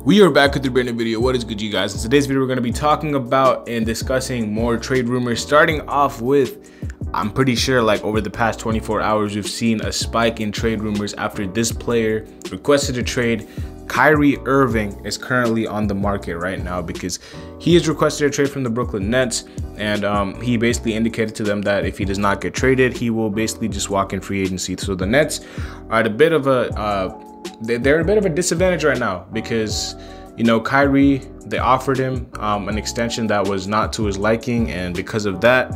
We are back with the brand new video. What is good, you guys? In today's video, we're going to be talking about and discussing more trade rumors, starting off with, I'm pretty sure like over the past 24 hours, we've seen a spike in trade rumors after this player requested a trade. Kyrie Irving is currently on the market right now because he has requested a trade from the Brooklyn Nets, and he basically indicated to them that if he does not get traded, he will basically just walk in free agency. So the Nets are at a bit of a they're a bit of a disadvantage right now because, you know, Kyrie, they offered him an extension that was not to his liking, and because of that,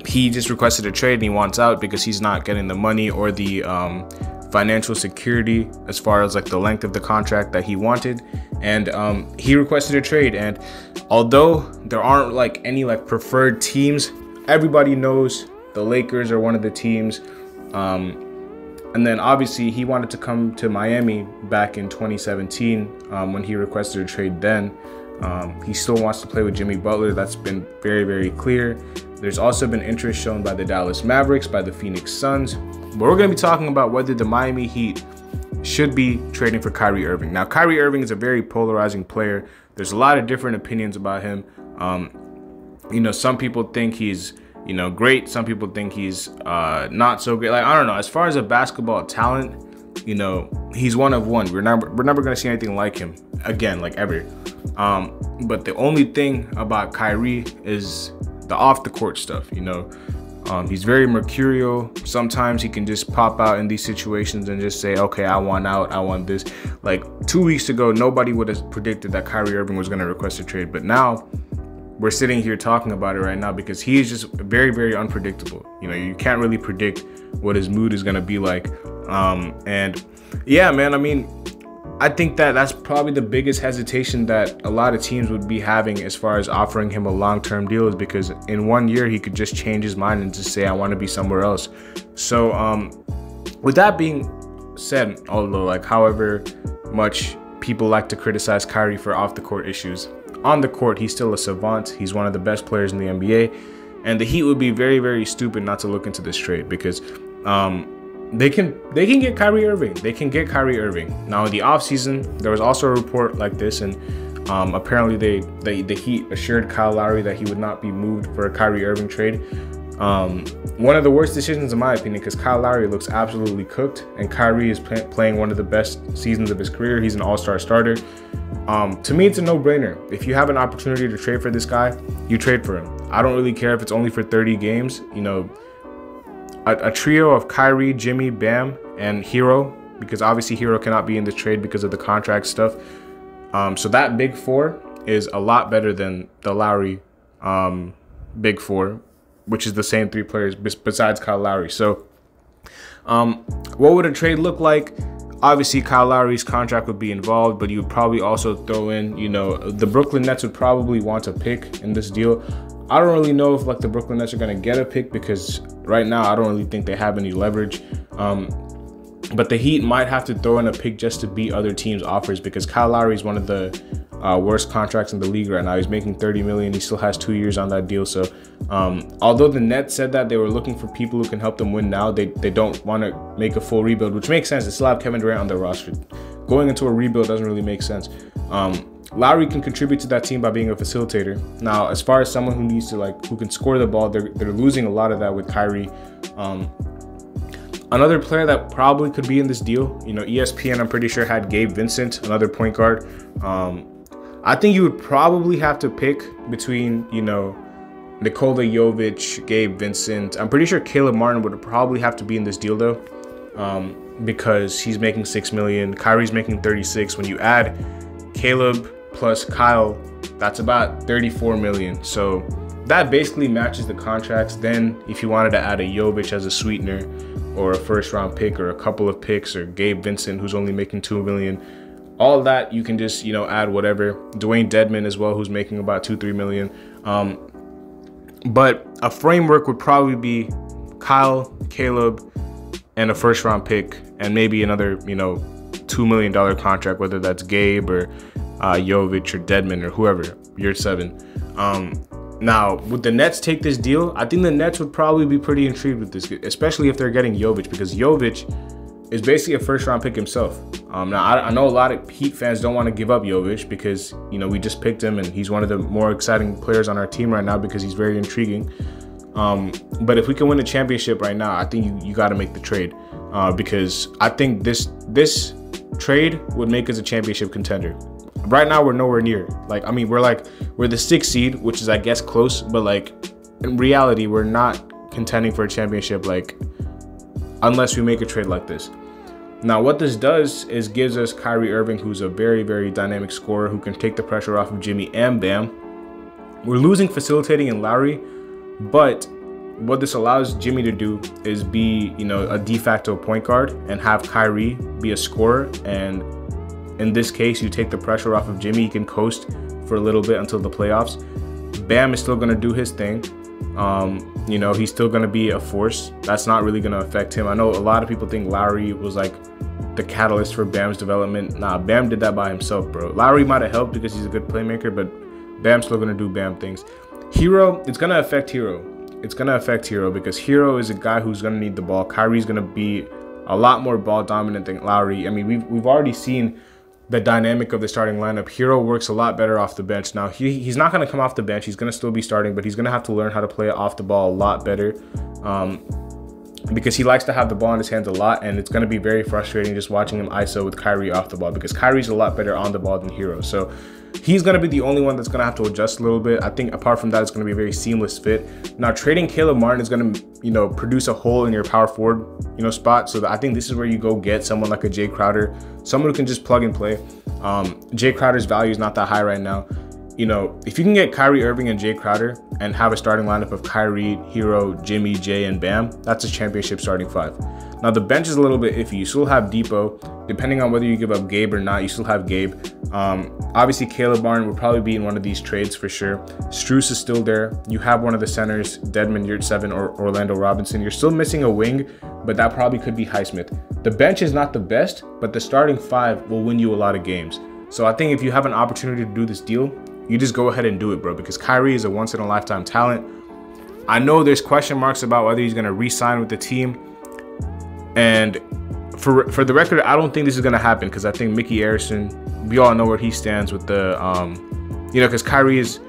he just requested a trade and he wants out because he's not getting the money or the financial security as far as like the length of the contract that he wanted, and he requested a trade. And although there aren't like any like preferred teams, everybody knows the Lakers are one of the teams. And then obviously he wanted to come to Miami back in 2017 when he requested a trade then. He still wants to play with Jimmy Butler. That's been very, very clear. There's also been interest shown by the Dallas Mavericks, by the Phoenix Suns. But we're going to be talking about whether the Miami Heat should be trading for Kyrie Irving. Now, Kyrie Irving is a very polarizing player. There's a lot of different opinions about him. You know, some people think he's, you know, great. Some people think he's not so great. Like, I don't know. As far as a basketball talent, you know, he's one of one. We're never going to see anything like him again, like ever. But the only thing about Kyrie is the off the court stuff, you know. He's very mercurial. Sometimes he can just pop out in these situations and just say, okay, I want out, I want this. Like 2 weeks ago, nobody would have predicted that Kyrie Irving was going to request a trade. But now we're sitting here talking about it right now because he is just very, very unpredictable. You know, you can't really predict what his mood is going to be like. And yeah, man, I mean, I think that that's probably the biggest hesitation that a lot of teams would be having as far as offering him a long-term deal, is because in 1 year he could just change his mind and just say, I want to be somewhere else. So with that being said, although like however much people like to criticize Kyrie for off the court issues, on the court he's still a savant. He's one of the best players in the NBA, and the Heat would be very, very stupid not to look into this trade because they can get Kyrie Irving. They can get Kyrie Irving. Now in the offseason, there was also a report like this, and apparently the Heat assured Kyle Lowry that he would not be moved for a Kyrie Irving trade. One of the worst decisions in my opinion, because Kyle Lowry looks absolutely cooked, and Kyrie is playing one of the best seasons of his career. He's an all-star starter. To me, it's a no-brainer. If you have an opportunity to trade for this guy, you trade for him. I don't really care if it's only for 30 games. You know, a trio of Kyrie, Jimmy, Bam, and Hero, because obviously Hero cannot be in this trade because of the contract stuff. So that big four is a lot better than the Lowry big four, which is the same three players besides Kyle Lowry. So what would a trade look like? Obviously, Kyle Lowry's contract would be involved, but you would probably also throw in, you know, the Brooklyn Nets would probably want a pick in this deal. I don't really know if like the Brooklyn Nets are going to get a pick because right now I don't really think they have any leverage. But the Heat might have to throw in a pick just to beat other teams' offers because Kyle Lowry is one of the worst contracts in the league right now. He's making $30 million. He still has 2 years on that deal. So although the Nets said that they were looking for people who can help them win now, they don't want to make a full rebuild, which makes sense. They still have Kevin Durant on their roster. Going into a rebuild doesn't really make sense. Lowry can contribute to that team by being a facilitator. Now, as far as someone who needs to who can score the ball, they're losing a lot of that with Kyrie. Another player that probably could be in this deal, you know, ESPN, I'm pretty sure had Gabe Vincent, another point guard. I think you would probably have to pick between, you know, Nikola Jovic, Gabe Vincent. I'm pretty sure Caleb Martin would probably have to be in this deal though, because he's making $6 million. Kyrie's making 36. When you add Caleb plus Kyle, that's about 34 million. So that basically matches the contracts. Then if you wanted to add a Jovic as a sweetener, or a first round pick, or a couple of picks, or Gabe Vincent who's only making 2 million, all that you can just, you know, add whatever. Dwayne Dedman as well, who's making about 2-3 million. But a framework would probably be Kyle, Caleb, and a first round pick, and maybe another, you know, $2 million contract, whether that's Gabe or Jovic or Dedman or whoever, year 7. Now, would the Nets take this deal? I think the Nets would probably be pretty intrigued with this, especially if they're getting Jovic, because Jovic is basically a first-round pick himself. Now, I know a lot of Heat fans don't want to give up Jovic because, you know, we just picked him and he's one of the more exciting players on our team right now because he's very intriguing. But if we can win a championship right now, I think you got to make the trade because I think this trade would make us a championship contender. Right now, we're nowhere near. Like, I mean, we're the 6th seed, which is, I guess, close, but like in reality, we're not contending for a championship, like, unless we make a trade like this. Now, what this does is gives us Kyrie Irving, who's a very, very dynamic scorer who can take the pressure off of Jimmy and Bam. We're losing facilitating in Lowry, but what this allows Jimmy to do is be, you know, a de facto point guard and have Kyrie be a scorer. And in this case, you take the pressure off of Jimmy. He can coast for a little bit until the playoffs. Bam is still going to do his thing. You know, he's still going to be a force. That's not really going to affect him. I know a lot of people think Lowry was like the catalyst for Bam's development. Nah, Bam did that by himself, bro. Lowry might have helped because he's a good playmaker, but Bam's still going to do Bam things. Hero, it's going to affect Hero. It's going to affect Hero because Hero is a guy who's going to need the ball. Kyrie's going to be a lot more ball dominant than Lowry. I mean, we've already seen the dynamic of the starting lineup. Hero works a lot better off the bench. Now, he's not going to come off the bench. He's going to still be starting, but he's going to have to learn how to play off the ball a lot better because he likes to have the ball in his hands a lot, and it's going to be very frustrating just watching him ISO with Kyrie off the ball because Kyrie's a lot better on the ball than Hero. So he's going to be the only one that's going to have to adjust a little bit. I think apart from that, it's going to be a very seamless fit. Now, trading Caleb Martin is going to, you know, produce a hole in your power forward, you know, spot. So I think this is where you go get someone like a Jay Crowder, someone who can just plug and play. Jay Crowder's value is not that high right now. You know, if you can get Kyrie Irving and Jay Crowder and have a starting lineup of Kyrie, Hero, Jimmy, Jay, and Bam, that's a championship starting 5. Now, the bench is a little bit iffy. You still have Depot. Depending on whether you give up Gabe or not, you still have Gabe. Obviously, Caleb Martin will probably be in one of these trades for sure. Strus is still there. You have one of the centers, Dedmon Yurtseven or Orlando Robinson. You're still missing a wing, but that probably could be Highsmith. The bench is not the best, but the starting 5 will win you a lot of games. So I think if you have an opportunity to do this deal, you just go ahead and do it, bro, because Kyrie is a once-in-a-lifetime talent. I know there's question marks about whether he's going to re-sign with the team. And for the record, I don't think this is going to happen because I think Mickey Arison, we all know where he stands with the, you know, because Kyrie is,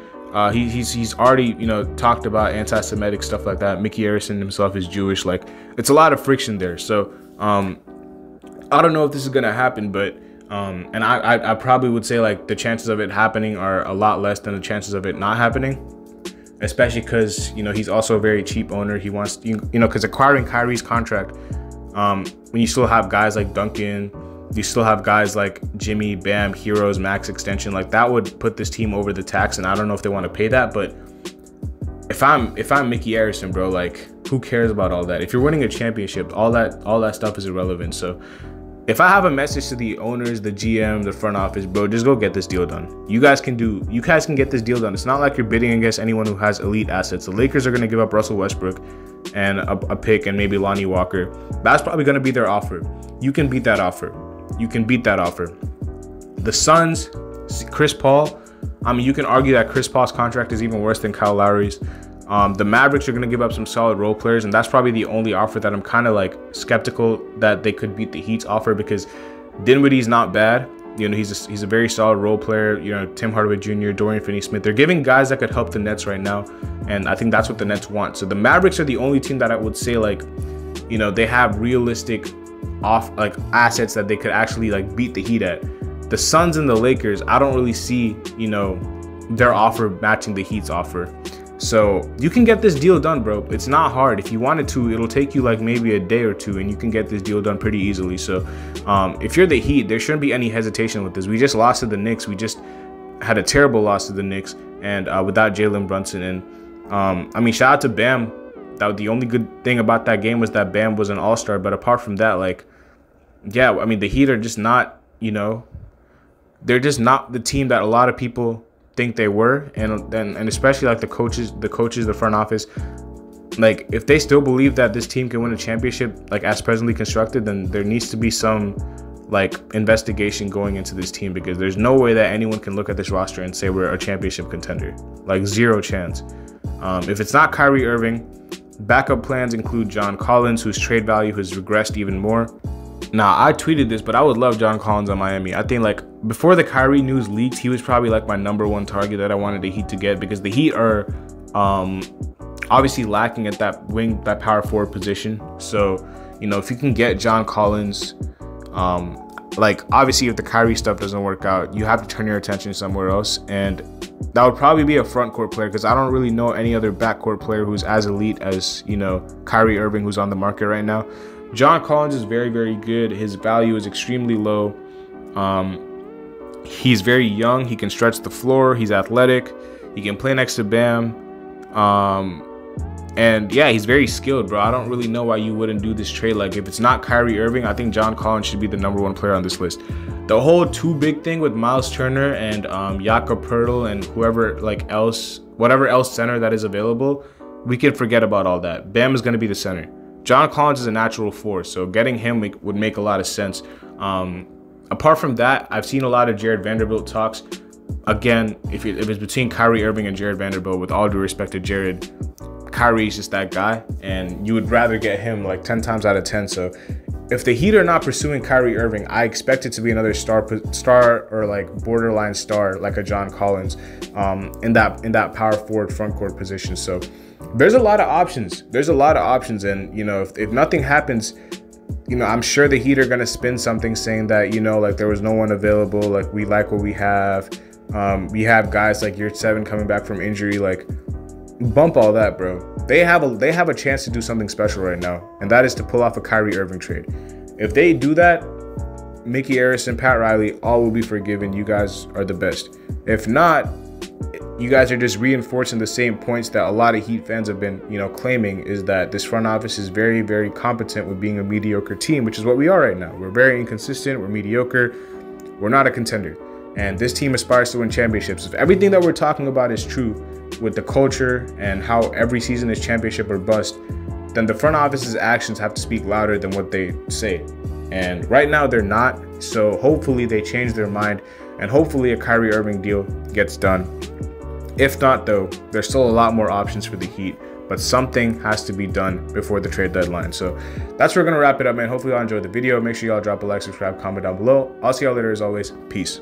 he's already, you know, talked about anti-Semitic stuff like that. Mickey Arison himself is Jewish. Like, it's a lot of friction there. So I don't know if this is going to happen, but and I probably would say like the chances of it happening are a lot less than the chances of it not happening, especially because, you know, he's also a very cheap owner. He wants, you know, because acquiring Kyrie's contract, when you still have guys like Duncan, you still have guys like Jimmy, Bam, Heroes, max extension, like that would put this team over the tax, and I don't know if they want to pay that. But if I'm Mickey Arison, bro, like who cares about all that? If you're winning a championship, all that stuff is irrelevant. So if I have a message to the owners, the GM, the front office, bro, just go get this deal done. You guys can get this deal done. It's not like you're bidding against anyone who has elite assets. The Lakers are going to give up Russell Westbrook and a pick and maybe Lonnie Walker. That's probably going to be their offer. You can beat that offer. You can beat that offer. The Suns, Chris Paul, I mean, you can argue that Chris Paul's contract is even worse than Kyle Lowry's. The Mavericks are going to give up some solid role players, and that's probably the only offer that I'm kind of like skeptical that they could beat the Heat's offer, because Dinwiddie's not bad. You know, he's a very solid role player. You know, Tim Hardaway Jr., Dorian Finney-Smith. They're giving guys that could help the Nets right now, and I think that's what the Nets want. So the Mavericks are the only team that I would say, like, you know, they have realistic assets that they could actually like beat the Heat at. The Suns and the Lakers, I don't really see, you know, their offer matching the Heat's offer. So you can get this deal done, bro. It's not hard. If you wanted to, it'll take you like maybe a day or two, and you can get this deal done pretty easily. So if you're the Heat, there shouldn't be any hesitation with this. We just lost to the Knicks. We just had a terrible loss to the Knicks, and without Jalen Brunson. And I mean, shout out to Bam. The only good thing about that game was that Bam was an all-star. But apart from that, like, yeah, I mean, the Heat are just not, you know, they're just not the team that a lot of people think they were, and especially like the coaches, the front office. Like, if they still believe that this team can win a championship, like as presently constructed, then there needs to be some like investigation going into this team, because there's no way that anyone can look at this roster and say we're a championship contender. Like, zero chance. If it's not Kyrie Irving, backup plans include John Collins, whose trade value has regressed even more. Nah, I tweeted this, but I would love John Collins on Miami. I think like before the Kyrie news leaked, he was probably like my #1 target that I wanted the Heat to get, because the Heat are obviously lacking at that wing, that power forward position. So, you know, if you can get John Collins, like obviously if the Kyrie stuff doesn't work out, you have to turn your attention somewhere else, and that would probably be a front court player, because I don't really know any other backcourt player who's as elite as, you know, Kyrie Irving, who's on the market right now. John Collins is very, very good. His value is extremely low. He's very young. He can stretch the floor. He's athletic. He can play next to Bam. And yeah, he's very skilled, bro. I don't really know why you wouldn't do this trade. Like, if it's not Kyrie Irving, I think John Collins should be the #1 player on this list. The whole too big thing with Miles Turner and Jakob Poeltl and whatever else center that is available, we can forget about all that. Bam is going to be the center. John Collins is a natural force, so getting him would make a lot of sense. Apart from that, I've seen a lot of Jared Vanderbilt talks. Again, if it's between Kyrie Irving and Jared Vanderbilt, with all due respect to Jared, Kyrie is just that guy, and you would rather get him like 10 times out of 10. So if the Heat are not pursuing Kyrie Irving, I expect it to be another star or like borderline star, like a John Collins, in that power forward front court position. So there's a lot of options. And you know, if nothing happens, you know, I'm sure the Heat are gonna spin something saying that, you know, like there was no one available, like we like what we have. We have guys like Year 7 coming back from injury, like bump all that, bro. They have a chance to do something special right now, and that is to pull off a Kyrie Irving trade. If they do that, Mickey Arison, Pat Riley, all will be forgiven. You guys are the best. If not, you guys are just reinforcing the same points that a lot of Heat fans have been, you know, claiming, is that this front office is very, very competent with being a mediocre team, which is what we are right now. We're very inconsistent. We're mediocre. We're not a contender. And this team aspires to win championships. If everything that we're talking about is true, with the culture and how every season is championship or bust, then the front office's actions have to speak louder than what they say. And right now they're not. So hopefully they change their mind, and hopefully a Kyrie Irving deal gets done. If not, though, there's still a lot more options for the Heat, but something has to be done before the trade deadline. So that's where we're going to wrap it up, man. Hopefully y'all enjoyed the video. Make sure y'all drop a like, subscribe, comment down below. I'll see y'all later as always. Peace.